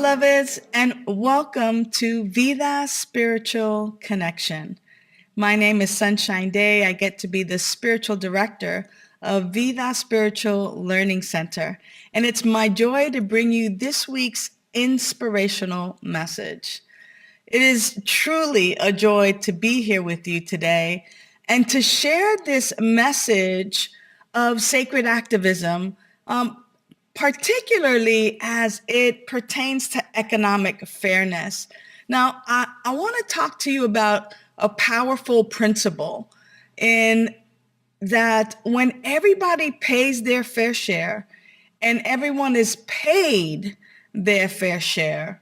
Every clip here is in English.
beloveds, and welcome to Vida Spiritual Connection. My name is Sunshine Daye. I get to be the spiritual director of Vida Spiritual Learning Center, and it's my joy to bring you this week's inspirational message. It is truly a joy to be here with you today and to share this message of sacred activism, particularly as it pertains to economic fairness. Now, I want to talk to you about a powerful principle in that when everybody pays their fair share and everyone is paid their fair share,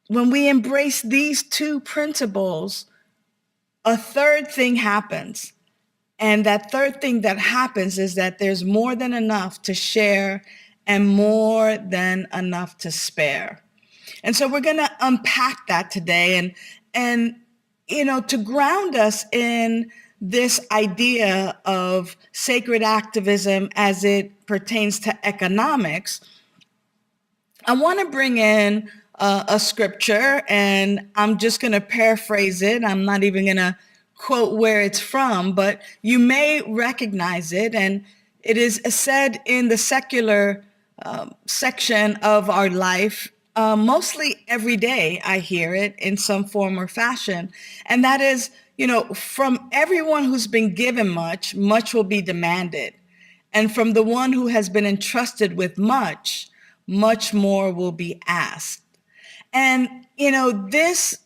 when we embrace these two principles, a third thing happens. And that third thing that happens is that there's more than enough to share and more than enough to spare. And so we're going to unpack that today and to ground us in this idea of sacred activism as it pertains to economics. I want to bring in a scripture, and I'm just going to paraphrase it. I'm not even going to quote where it's from, but you may recognize it. And it is said in the secular section of our life. Mostly every day I hear it in some form or fashion. And that is, from everyone who's been given much, much will be demanded. And from the one who has been entrusted with much, much more will be asked. And, this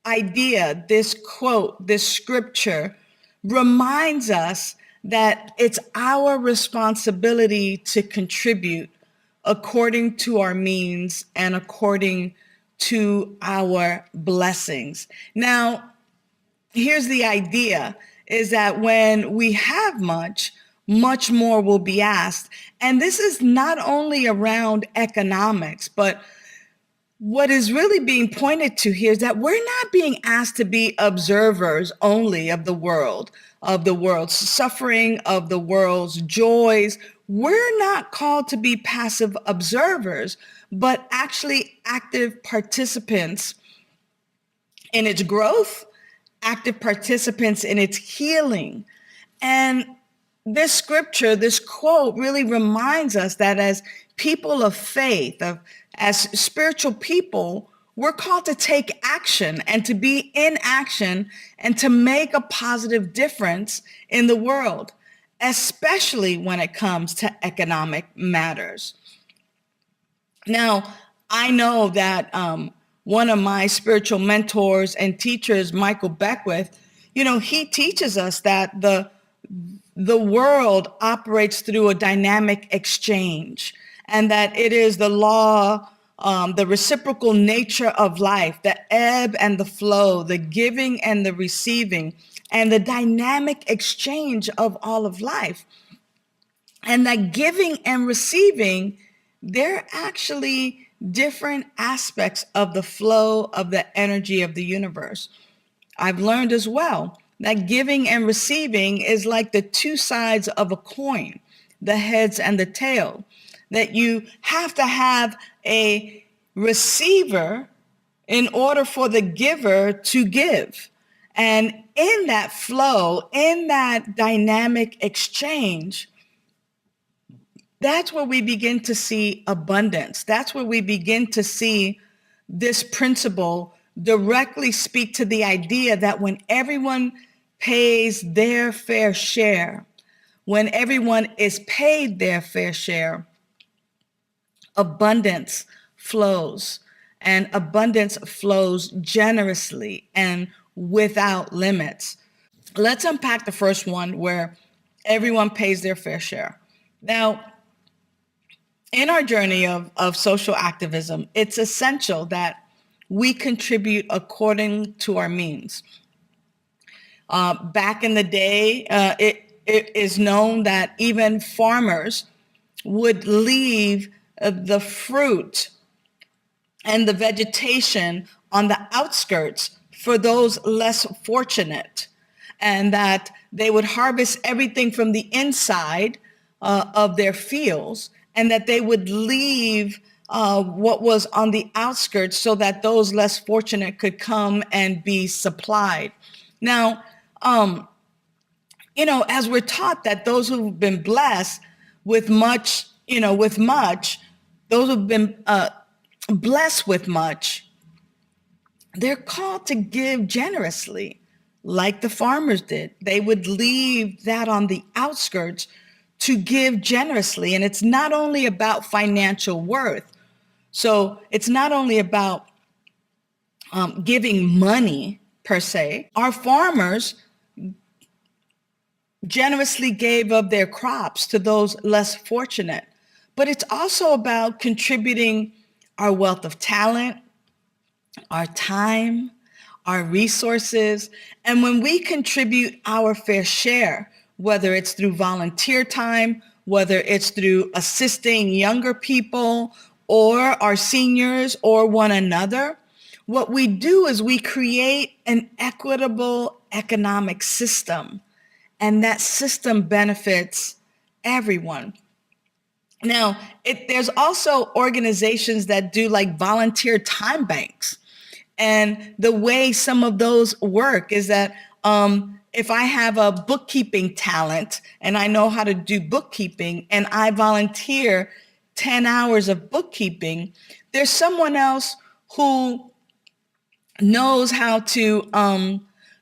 idea, this quote, this scripture reminds us that it's our responsibility to contribute according to our means and according to our blessings. Now, here's the idea, is that when we have much, much more will be asked. And this is not only around economics, but what is really being pointed to here is that we're not being asked to be observers only of the world's suffering, of the world's joys. We're not called to be passive observers, but actually active participants in its growth, active participants in its healing. And this scripture, this quote really reminds us that as people of faith, as spiritual people, we're called to take action and to be in action and to make a positive difference in the world, especially when it comes to economic matters. Now, I know that one of my spiritual mentors and teachers, Michael Beckwith, he teaches us that the world operates through a dynamic exchange, and that it is the law, the reciprocal nature of life, the ebb and the flow, the giving and the receiving, and the dynamic exchange of all of life. And that giving and receiving, they're actually different aspects of the flow of the energy of the universe. I've learned as well that giving and receiving is like the two sides of a coin, the heads and the tail, that you have to have a receiver in order for the giver to give. And in that flow, in that dynamic exchange, that's where we begin to see abundance. That's where we begin to see this principle directly speak to the idea that when everyone pays their fair share, when everyone is paid their fair share, abundance flows, and abundance flows generously and without limits. Let's unpack the first one, where everyone pays their fair share. Now, in our journey of social activism, it's essential that we contribute according to our means. Back in the day, it is known that even farmers would leave the fruit and the vegetation on the outskirts for those less fortunate, and that they would harvest everything from the inside of their fields, and that they would leave what was on the outskirts so that those less fortunate could come and be supplied. Now, as we're taught that those who've been blessed with much, those who've been blessed with much, they're called to give generously, like the farmers did. They would leave that on the outskirts to give generously. And it's not only about financial worth. So it's not only about giving money per se. Our farmers generously gave of their crops to those less fortunate. But it's also about contributing our wealth of talent, our time, our resources. And when we contribute our fair share, whether it's through volunteer time, whether it's through assisting younger people or our seniors or one another, what we do is we create an equitable economic system, and that system benefits everyone. Now, there's also organizations that do like volunteer time banks. And the way some of those work is that if I have a bookkeeping talent and I know how to do bookkeeping and I volunteer 10 hours of bookkeeping, there's someone else who knows how to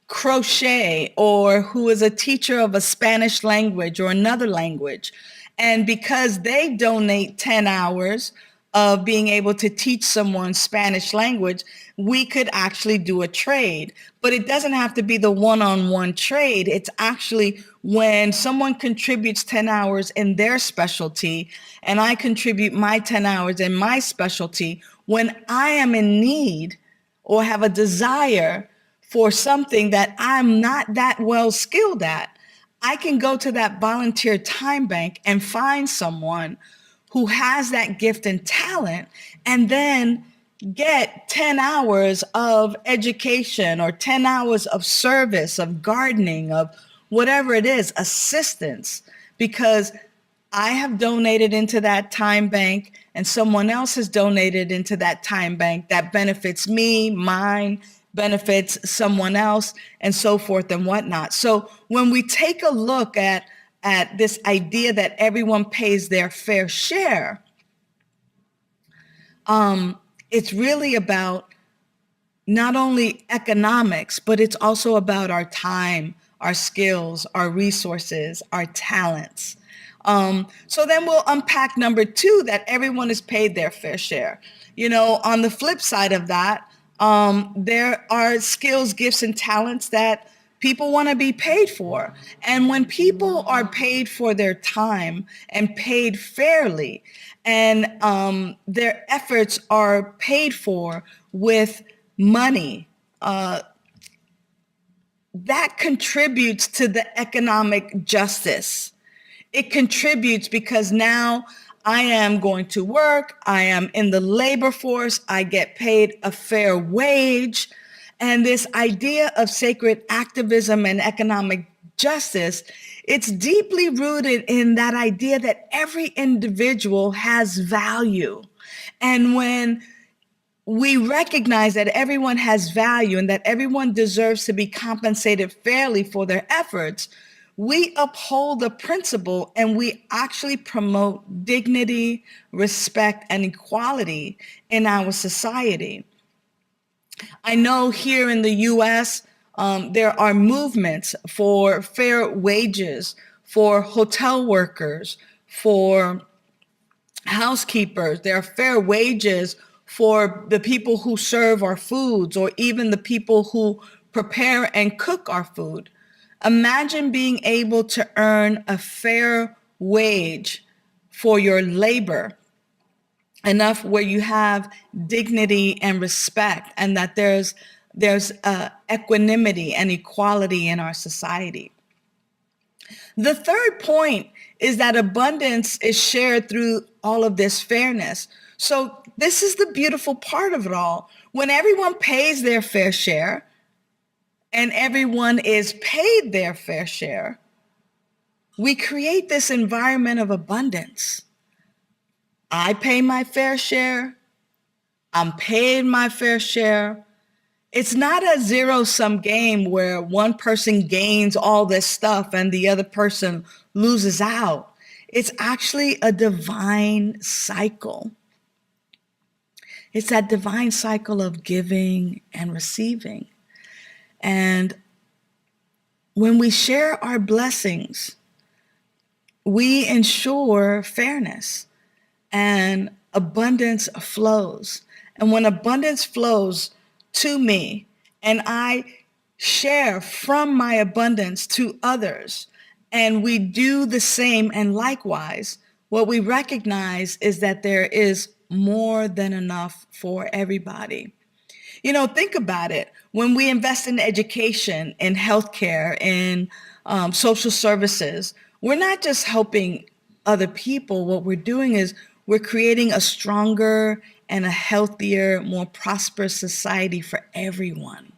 crochet, or who is a teacher of a Spanish language or another language. And because they donate 10 hours of being able to teach someone Spanish language, we could actually do a trade. But it doesn't have to be the one-on-one trade. It's actually when someone contributes 10 hours in their specialty and I contribute my 10 hours in my specialty, when I am in need or have a desire for something that I'm not that well skilled at, I can go to that volunteer time bank and find someone who has that gift and talent, and then get 10 hours of education or 10 hours of service, of gardening, of whatever it is, assistance, because I have donated into that time bank and someone else has donated into that time bank that benefits me, mine, benefits someone else, and so forth and whatnot. So when we take a look at this idea that everyone pays their fair share, it's really about not only economics, but it's also about our time, our skills, our resources, our talents. So then we'll unpack number 2, that everyone is paid their fair share. On the flip side of that, there are skills, gifts, and talents that people want to be paid for. And when people are paid for their time and paid fairly, and their efforts are paid for with money, that contributes to the economic justice. It contributes because now I am going to work, I am in the labor force, I get paid a fair wage. And this idea of sacred activism and economic justice, it's deeply rooted in that idea that every individual has value. And when we recognize that everyone has value and that everyone deserves to be compensated fairly for their efforts, we uphold the principle and we actually promote dignity, respect, and equality in our society. I know here in the US, there are movements for fair wages for hotel workers, for housekeepers. There are fair wages for the people who serve our foods, or even the people who prepare and cook our food. Imagine being able to earn a fair wage for your labor, enough where you have dignity and respect, and that there's equanimity and equality in our society. The third point is that abundance is shared through all of this fairness. So this is the beautiful part of it all. When everyone pays their fair share and everyone is paid their fair share, we create this environment of abundance. I pay my fair share. I'm paid my fair share. It's not a zero-sum game where one person gains all this stuff and the other person loses out. It's actually a divine cycle. It's that divine cycle of giving and receiving. And when we share our blessings, we ensure fairness and abundance flows. And when abundance flows to me and I share from my abundance to others, and we do the same and likewise, what we recognize is that there is more than enough for everybody. You know, think about it. When we invest in education, in healthcare, in social services, we're not just helping other people. What we're doing is we're creating a stronger and a healthier, more prosperous society for everyone.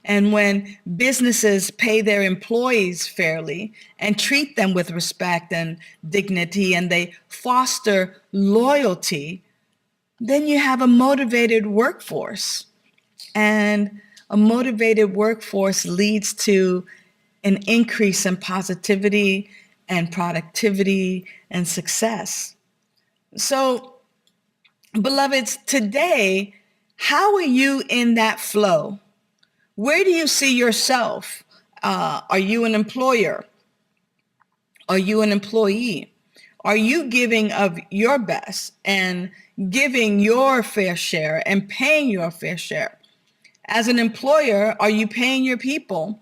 And when businesses pay their employees fairly and treat them with respect and dignity, and they foster loyalty, then you have a motivated workforce. And a motivated workforce leads to an increase in positivity and productivity and success. So, beloveds, today, how are you in that flow? Where do you see yourself? Are you an employer? Are you an employee? Are you giving of your best and giving your fair share and paying your fair share? As an employer, are you paying your people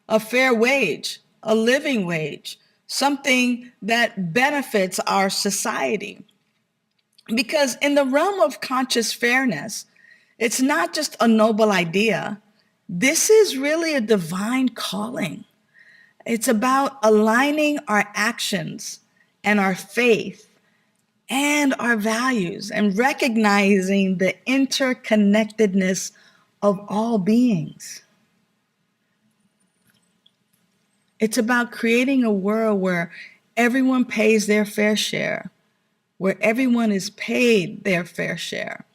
a fair wage, a living wage, something that benefits our society? Because in the realm of conscious fairness, it's not just a noble idea. This is really a divine calling. It's about aligning our actions and our faith and our values and recognizing the interconnectedness of all beings. It's about creating a world where everyone pays their fair share, where everyone is paid their fair share,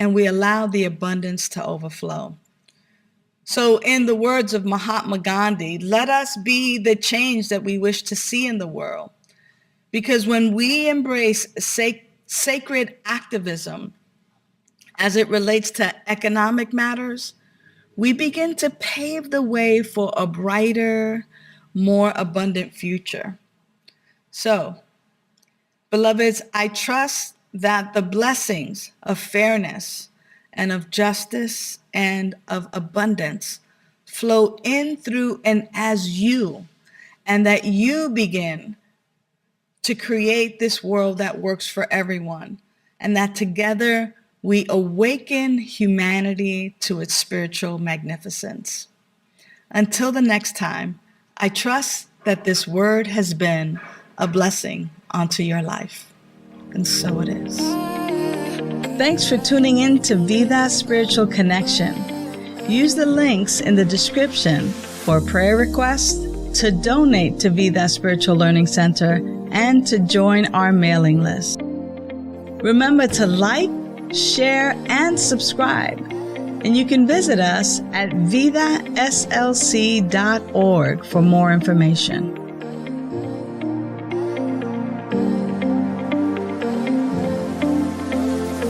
and we allow the abundance to overflow. So in the words of Mahatma Gandhi, let us be the change that we wish to see in the world. Because when we embrace sacred activism as it relates to economic matters, we begin to pave the way for a brighter, more abundant future. So, beloveds, I trust that the blessings of fairness and of justice and of abundance flow in, through, and as you, and that you begin to create this world that works for everyone, and that together we awaken humanity to its spiritual magnificence. Until the next time, I trust that this word has been a blessing onto your life. And so it is. Thanks for tuning in to Vida Spiritual Connection. Use the links in the description for prayer requests, to donate to Vida Spiritual Learning Center, and to join our mailing list. Remember to like, share, and subscribe. And you can visit us at vidaslc.org for more information.